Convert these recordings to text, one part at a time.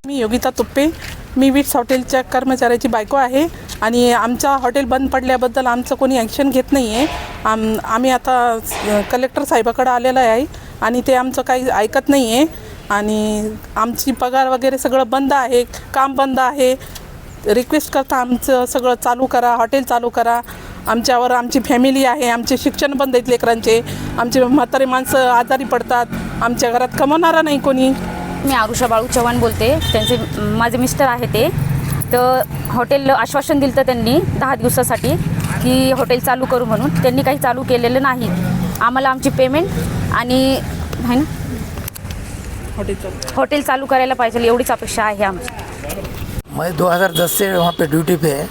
मी योगिता तुप्पे, मी wits हॉटेलच्या कर्मचाऱ्याची बायको आहे आणि आमच्या हॉटेल बंद पडल्याबद्दल आमचं कोणी ॲक्शन घेत नाही आहे. आम्ही आता कलेक्टर साहेबाकडे आलेलं आहे आणि ते आमचं काही ऐकत नाही आहे आणि आमची पगार वगैरे सगळं बंद आहे, काम बंद आहे. रिक्वेस्ट करता आमचं सगळं चालू करा, हॉटेल चालू करा. आमच्यावर आमची फॅमिली आहे, आमचे शिक्षण बंद आहेत लेकरांचे, आमचे म्हातारे माणसं आजारी पडतात, आमच्या घरात कमवणारा नाही कोणी. मी आरुषा बाळू चव्हाण बोलते. त्यांचे माझे मिस्टर आहे ते. तर हॉटेल आश्वासन दिलं तर त्यांनी 10 दिवसासाठी की हॉटेल चालू करू म्हणून. त्यांनी काही चालू केलेलं नाही. आम्हाला आमची पेमेंट आणि आहे ना हॉटेल चालू करायला पाहिजे एवढीच अपेक्षा आहे आमची. मैं 2010 से वहाँ पे ड्यूटी पे है.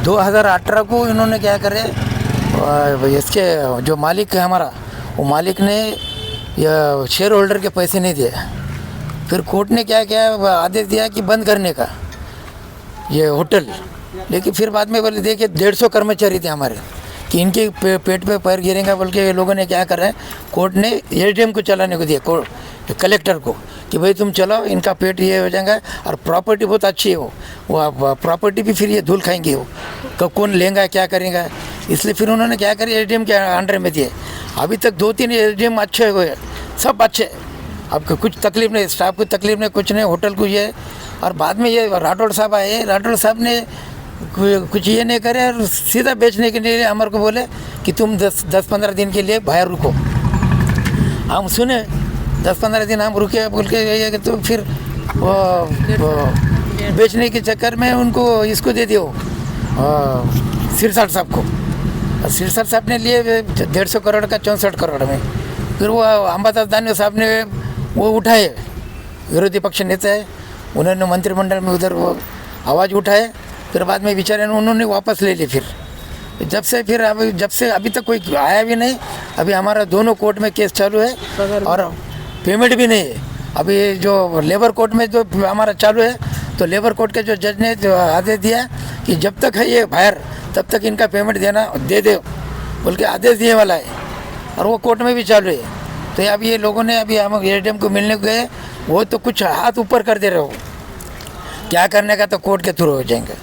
2018 को इन्होंने क्या करे, इसके जो मालिक है हमारा, वो मालिक ने शेयर होल्डर के पैसे नहीं दिए. फिर कोर्ट ने क्या किया, आदेश दिया कि बंद करने का ये होटल. लेकिन फिर बाद में बोले देखिए 150 कर्मचारी थे हमारे कि इनके पेट पे पैर गिरेंगे बोल के ये लोगों ने क्या करा है, कोर्ट ने एसडीएम को चलाने को दिया, कलेक्टर को, कि भाई तुम चलाओ, इनका पेट ये हो जाएगा और प्रॉपर्टी बहुत अच्छी है वो प्रॉपर्टी भी फिर ये धूल खाएंगे वो, कब कौन लेगा क्या करेगा. इसलिए फिर उन्होंने क्या करी, एसडीएम के अंडर में दिए. अभी तक 2-3 एसडीएम अच्छे हुए, सब अच्छे. अब कुछ तकलीफ नहीं, स्टाफ को तकलीफ नहीं, कुछ नहीं, होटल को ये. और बाद में ये राठौड़ साहब आए, राठौड़ साहब ने कुछ ये नहीं करे और सीधा बेचने के लिए हमारे को बोले कि तुम 10-15 दिन के लिए बाहर रुको. हम सुने 10-15 दिन हम रुके बोल के ये, तो फिर वो बेचने के चक्कर में उनको इसको दे दियो सिरसाट साहब को. सिरसाट साहब ने लिए 150 करोड़ का 64 करोड़ में. फिर वो अंबादास दानवे साहब ने वो उठाए, विरोधी पक्ष नेता है, उन्होंने मंत्रिमंडल में उधर वो आवाज़ उठाए. फिर बाद में बेचारे उन्होंने वापस ले ली. फिर जब से अभी तक कोई आया भी नहीं. अभी हमारा दोनों कोर्ट में केस चालू है और पेमेंट भी नहीं है. अभी जो लेबर कोर्ट में जो हमारा चालू है, तो लेबर कोर्ट के जो जज ने जो आदेश दिया कि जब तक है ये बाहर तब तक इनका पेमेंट दे दे बोल के आदेश दिए वाला है, और वो कोर्ट में भी चालू है. तो अब ये लोगों ने अभी हम एसडीएम को मिलने को गए, वो तो कुछ हाथ ऊपर कर दे रहे हो, क्या करने का तो कोर्ट के थ्रू हो जाएंगे.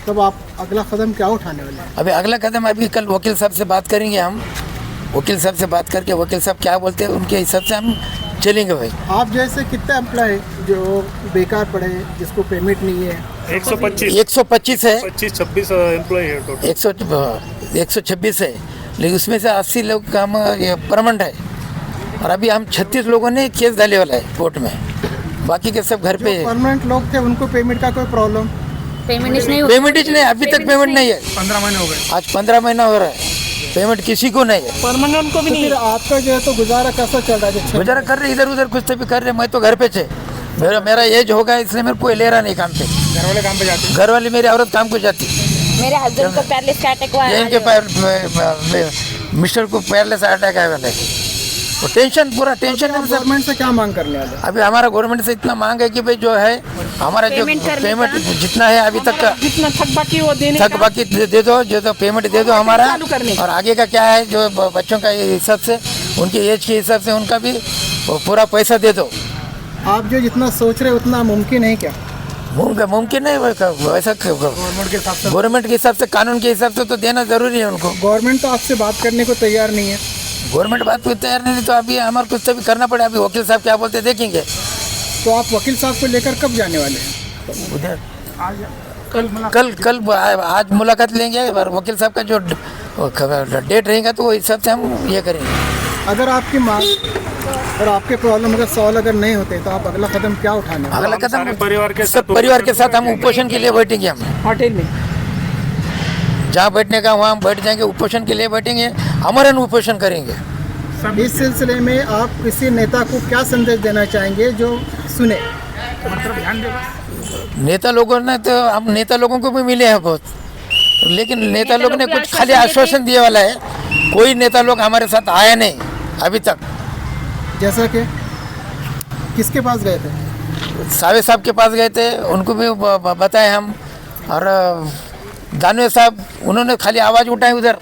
तब आप अगला कदम क्या उठाने वाले हैं? अभी अगला कदम अभी कल वकील साहब से बात करेंगे हम. वकील साहब से बात करके वकील साहब क्या बोलते हैं उनके हिसाब से हम चलेंगे. भाई आप जैसे कितने एम्प्लॉय जो बेकार पड़े, जिसको पेमेंट नहीं है? 125 है, 26 एम्प्लॉय है टोटल. 126 है, लेकिन उसमें से 80 लोग का हम ये परमानेंट है. और अभी हम 36 लोगों ने केस डाले वाला है कोर्ट में, बाकी के सब घर पे है. परमानेंट लोग थे, उनको पेमेंट का कोई प्रॉब्लम? पेमेंट नहीं अभी तक पेमेंट नहीं है. 15 महीने हो गए. आज 15 महीना हो रहा है, पेमेंट किसी को नहीं है. परमानेंट को भी नहीं. फिर आपका जो है तो गुजारा कैसा चल रहा है? गुजारा कर रहे, इधर उधर कुछ तो भी कर रहे. मैं तो घर पे थे, मेरा एज होगा इसलिए मेरे को ले रहा नहीं काम पे. घर वाले काम पे जाते हैं. घर वाली मेरी औरत काम को जाती. मेरे हस्बैंड को पैरलिस का अटैक हुआ है. इनके मिस्टर को पैरलेस अटैक आया वाला है. तो टेंशन, पूरा टेंशन है. गवर्नमेंट से क्या मांग करने वाले? अभी हमारा गवर्नमेंट से इतना मांग है कि भाई जो है हमारा जो पेमेंट जितना है अभी तक का जितना थक बाकी वो देने थक बाकी दे दो, जो तो पेमेंट दे दो हमारा. चालू करने. और आगे का क्या है जो बच्चों का हिसाब से, उनके एज के हिसाब से उनका भी पूरा पैसा दे दो. आप जो जितना सोच रहे उतना मुमकिन है क्या? मुमकिन नहीं वैसा. गवर्नमेंट के हिसाब से, कानून के हिसाब से तो देना जरूरी है उनको. गवर्नमेंट तो आपसे बात करने को तैयार नहीं है. गवर्नमेंट बात को तैयार नहीं, तो अभी हमारे कुछ तो भी करना पड़े. अभी वकील साहब क्या बोलते देखेंगे. तो आप वकील साहब को लेकर कब जाने वाले हैं? उधर कल आज मुलाकात लेंगे और वकील साहब का जो डेट रहेगा तो वो हिसाब से हम ये करेंगे. अगर आपकी मांग और आपके प्रॉब्लम अगर सॉल्व अगर नहीं होते तो आप अगला कदम क्या उठाने वाले? अगला कदम सब परिवार के साथ हम उपोषण के लिए बैठेंगे. हम हॉटेल में जहाँ बैठने का वहाँ हम बैठ जाएंगे, उपोषण के लिए बैठेंगे, अमरन उपोषण करेंगे. इस सिलसिले में आप किसी नेता को क्या संदेश देना चाहेंगे जो सुने? नेता लोगों ने तो, हम नेता लोगों को भी मिले हैं बहुत, लेकिन नेता लोग ने कुछ खाली आश्वासन दिए वाला है. कोई नेता लोग हमारे साथ आया नहीं अभी तक. जैसा कि किसके पास गए थे? सावे साहब के पास गए थे, उनको भी बताए हम. और दानवे साहब, उन्होंने खाली आवाज़ उठाई उधर,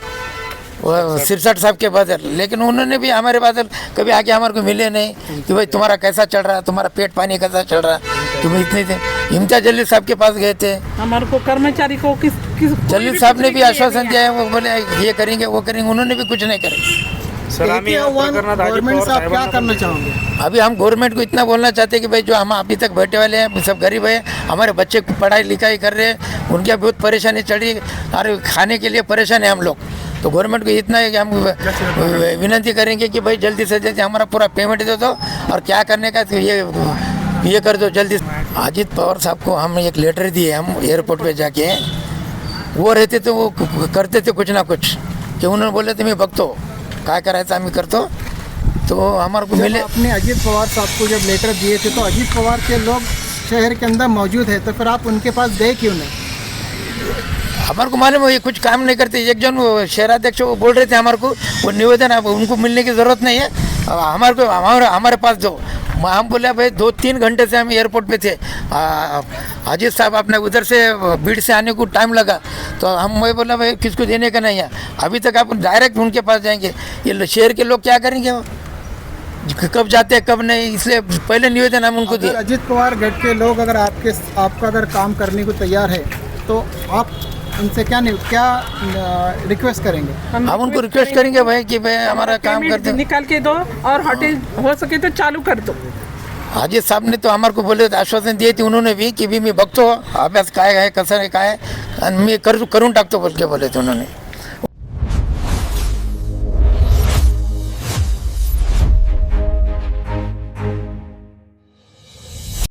वो सिरसठ साहब के बदल, लेकिन उन्होंने भी हमारे बदल कभी आके हमारे को मिले नहीं कि भाई तुम्हारा कैसा चल रहा, तुम्हारा पेट पानी कैसा चल रहा, तुम इतने थे। इम्तियाज जलील साहब के पास गए थे, हमारे को कर्मचारी को किस जलील साहब ने भी आश्वासन दिया है, वो बोले ये करेंगे वो करेंगे, उन्होंने भी कुछ नहीं करे। सर आम्ही या प्रकरणात अजित गवर्नमेंट पवार से आप क्या साहेबांना करना चाहोगे? अभी हम गवर्नमेंट को इतना बोलना चाहते हैं कि भाई जो हम अभी तक बैठे वाले हैं सब गरीब है, हमारे बच्चे पढ़ाई लिखाई कर रहे हैं, उनकी बहुत परेशानी चढ़ी और खाने के लिए परेशान है हम लोग। तो गवर्नमेंट को इतना है कि हम विनती करेंगे कि भाई जल्दी से जल्दी हमारा पूरा पेमेंट दे दो और क्या करने का तो ये कर दो जल्दी। अजित पवार साहब को हम एक लेटर दिए, हम एयरपोर्ट पे जाके, वो रहते तो वो करते थे कुछ ना कुछ, कि उन्होंने बोले थे मैं बघतो काय करायचं आम्ही करतो, तो हमारे को मिले। आपने अजित पवार साहब को जब लेटर दिए थे तो अजित पवार के लोग शहर के अंदर मौजूद है, तो फिर आप उनके पास गए क्यों नहीं? हमारे को मालूम है ये कुछ काम नहीं करते। एक जन वो शहराध्यक्ष वो बोल रहे थे हमारे को, वो निवेदन अब उनको मिलने की ज़रूरत नहीं है, हमारे को हमारे पास दो। हम बोले भाई 2-3 घंटे से हम एयरपोर्ट पे थे, अजीत साहब अपने उधर से भीड़ से आने को टाइम लगा, तो हम वही बोला भाई किसको देने का नहीं है, अभी तक आप डायरेक्ट उनके पास जाएंगे, ये शहर के लोग क्या करेंगे, वो कब जाते हैं कब नहीं, इसलिए पहले निवेदन हम उनको दिए। अजित पवार गढ़ के लोग अगर आपका अगर काम करने को तैयार है तो आप उनसे क्या रिक्वेस्ट करेंगे? हम उनको रिक्वेस्ट करेंगे भाई कि भाई हमारा काम कर दो, निकाल के दो और होटल हो सके तो चालू कर दो। अजित साहब ने तो हमारे को बोले आश्वासन दिए थे उन्होंने भी कि भी मी बघतो अभ्यास काय आहे कसं आहे काय आणि मी करून टाकतो बोल के बोले थे उन्होंने।